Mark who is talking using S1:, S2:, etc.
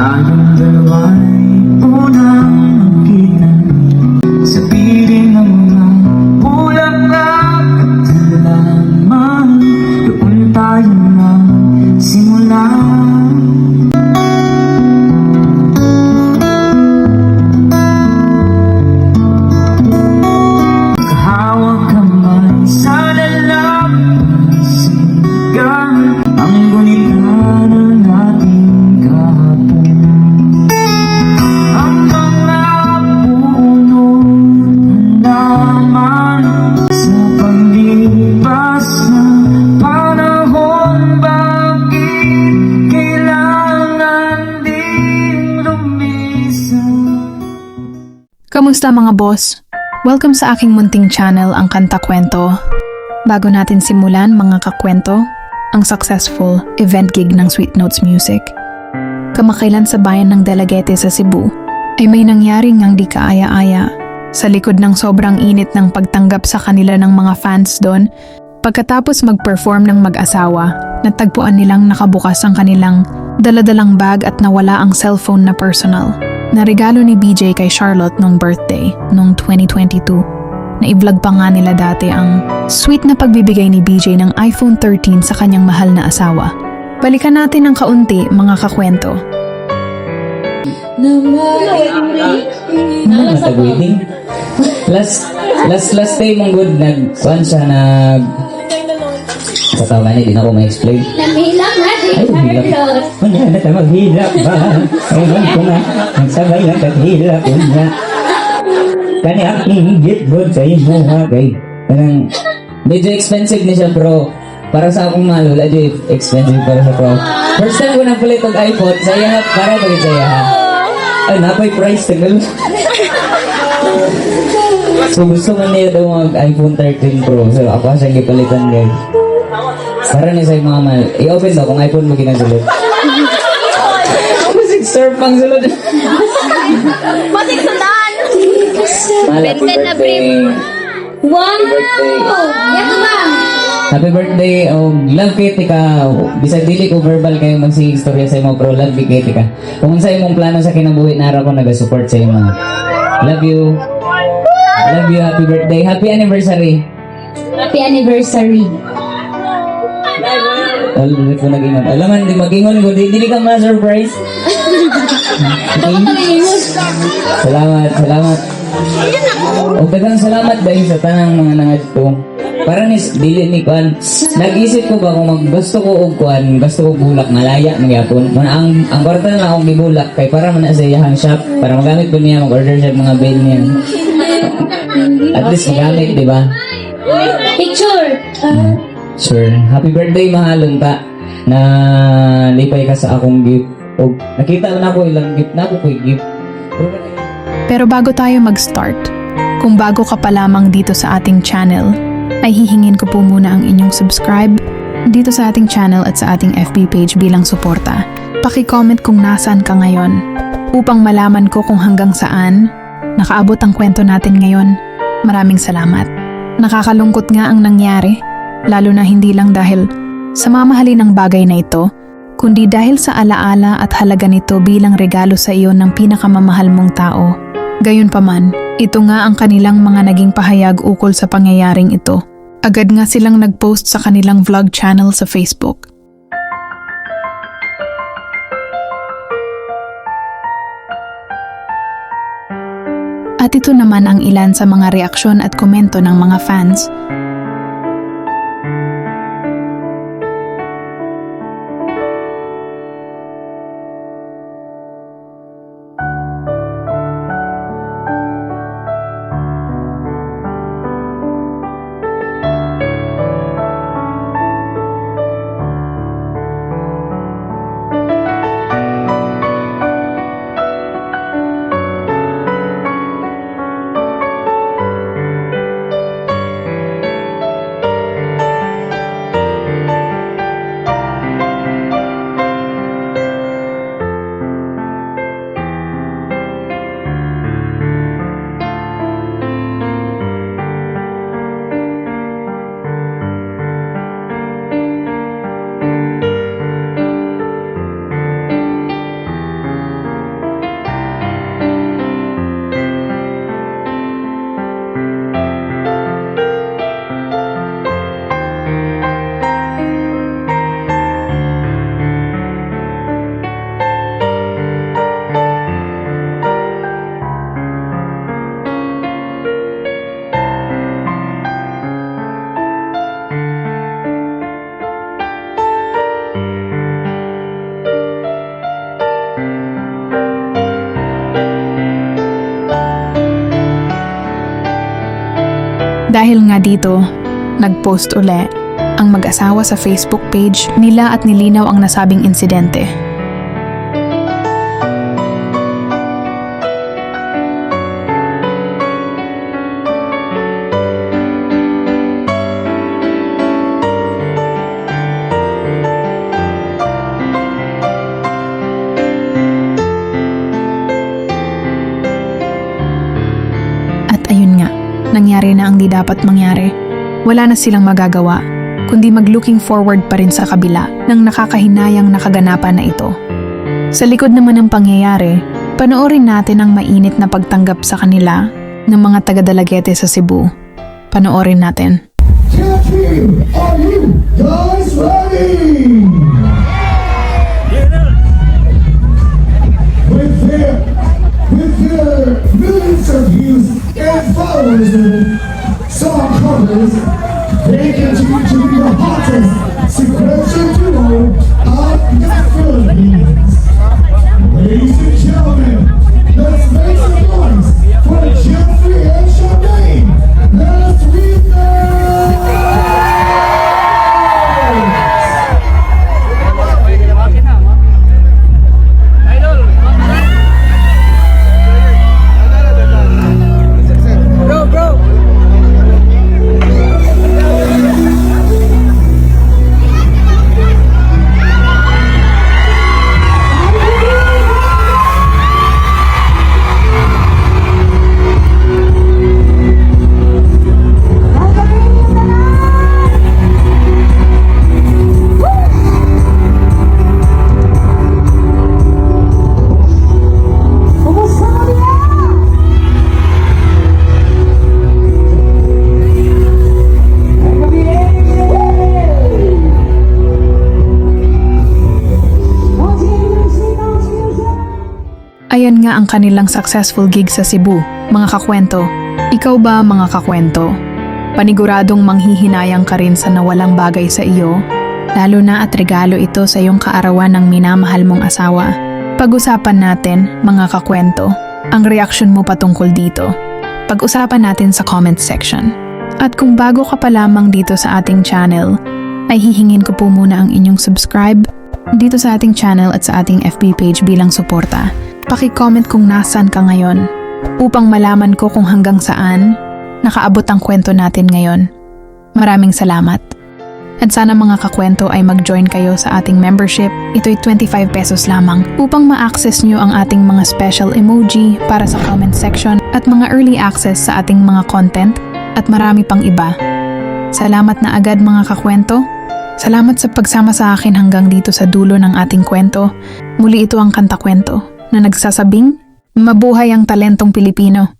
S1: Tayong dalawa'y unang magkita sa piling ng mga bulaklak at halaman. Doon tayo nagsimula. Kahawag kamay sa lalapigan, ang gunita ng ating kahapon. Ang mga puno ng laman sa paglipas ng panahon. Bakit kailangan ding lumisan?
S2: Kamusta mga boss? Welcome sa aking munting channel, ang Kanta Kwento. Bago natin simulan mga kakwento, ang successful event gig ng Sweet Notes Music. Kamakailan sa bayan ng Dalaguete sa Cebu, ay may nangyari ngang di kaaya-aya. Sa likod ng sobrang init ng pagtanggap sa kanila ng mga fans doon, pagkatapos mag-perform ng mag-asawa, natagpuan nilang nakabukas ang kanilang daladalang bag at nawala ang cellphone na personal, na regalo ni BJ kay Charlotte nung birthday, nung 2022. Na-i-vlog pa nga nila dati ang sweet na pagbibigay ni BJ ng iPhone 13 sa kanyang mahal na asawa. Balikan natin ng kaunti mga kakwento.
S3: Nag-waiting. Last day mong good nag-kuhan siya Katawa di na ako ma-explain.
S4: Namihilak na
S3: Ay, hilap. Kunya na tayo maghilap ba? Ayun ko nga, nagsabay na kaghilap. Kunya. Kani aking gitbod sa imo ha, kay. Parang, medyo expensive ni siya bro. Para sa akong malo, medyo expensive para sa pro. First time ko napalit ang iPhone, saya para bagay saya ha. Ay, napoy price, tagal. So gusto man niya daw mag-iPhone 13 Pro. So ako siya gipalitan guys. Para niya sa mga mal. I-open daw kung iPhone mo ginasulot. Masig surf pang sulot.
S4: Masig sundan!
S3: Happy birthday.
S4: Wow!
S3: birthday.
S4: Yato ba?
S3: Happy birthday. Love Kitty ka. Bisag dili ko verbal kayo magsige istorya sa imo pero love Kitty ka. Kung sa imong plano sa kinabuhi nara ko naga-support sa imo. Love you. Love you. Happy birthday. Happy anniversary.
S4: Happy anniversary.
S3: Ulit ko nag-ingon. Alaman, di mag-ingon ko. Dili ka ma-surprise. Salamat. O dagang salamat dahil sa tanang mga nangadto. Parang dili ni Kwan. Nag-isip ko ba kung gusto ko og Kwan, gusto ko bulak malaya magyapon. Ang kwarta na akong gibulak kay para man sa iyang shop para magamit ko niya mag-order siya mga bail niya. At least magamit, di ba?
S4: Picture!
S3: Sure. Happy birthday, mahalon ta. Na lipay ka sa akong gift. O, nakita na ako ilang gift na ako ko gift.
S2: Pero bago tayo mag-start, kung bago ka pa lamang dito sa ating channel, ay hihingin ko po muna ang inyong subscribe dito sa ating channel at sa ating FB page bilang suporta. Paki-comment kung nasaan ka ngayon upang malaman ko kung hanggang saan nakaabot ang kwento natin ngayon. Maraming salamat. Nakakalungkot nga ang nangyari, lalo na hindi lang dahil sa mamahalin ng bagay na ito, kundi dahil sa alaala at halaga nito bilang regalo sa iyo ng pinakamamahal mong tao. Gayunpaman, ito nga ang kanilang mga naging pahayag ukol sa pangyayaring ito. Agad nga silang nag-post sa kanilang vlog channel sa Facebook. At ito naman ang ilan sa mga reaksyon at komento ng mga fans. Dahil nga dito, nag-post uli ang mag-asawa sa Facebook page nila at nilinaw ang nasabing insidente. At ayun nga, nangyari na ang di dapat mangyari. Wala na silang magagawa, kundi mag-looking forward pa rin sa kabila ng nakakahinayang nakaganapan na ito. Sa likod naman ng pangyayari, panoorin natin ang mainit na pagtanggap sa kanila ng mga taga-Dalagete sa Cebu. Panoorin natin.
S5: Jeffrey, are you guys ready? With their millions of views and followers and song covers, they continue to be the hottest sequential duo of the Philippines. Ladies and gentlemen, let's make some noise for Jeffrey and Charmaine. Let's read them!
S2: Ayan nga ang kanilang successful gig sa Cebu, mga kakwento. Ikaw ba, mga kakwento? Paniguradong manghihinayang ka rin sa nawalang bagay sa iyo, lalo na at regalo ito sa iyong kaarawan ng minamahal mong asawa. Pag-usapan natin, mga kakwento, ang reaksyon mo patungkol dito. Pag-usapan natin sa comment section. At kung bago ka pa lamang dito sa ating channel, ay hihingin ko po muna ang inyong subscribe dito sa ating channel at sa ating FB page bilang suporta. Paki-comment kung nasaan ka ngayon upang malaman ko kung hanggang saan nakaabot ang kwento natin ngayon. Maraming salamat. At sana mga kakwento ay mag-join kayo sa ating membership. Ito'y 25 pesos lamang upang ma-access nyo ang ating mga special emoji para sa comment section at mga early access sa ating mga content at marami pang iba. Salamat na agad mga kakwento. Salamat sa pagsama sa akin hanggang dito sa dulo ng ating kwento. Muli ito ang Kanta Kwento na nagsasabing, mabuhay ang talentong Pilipino.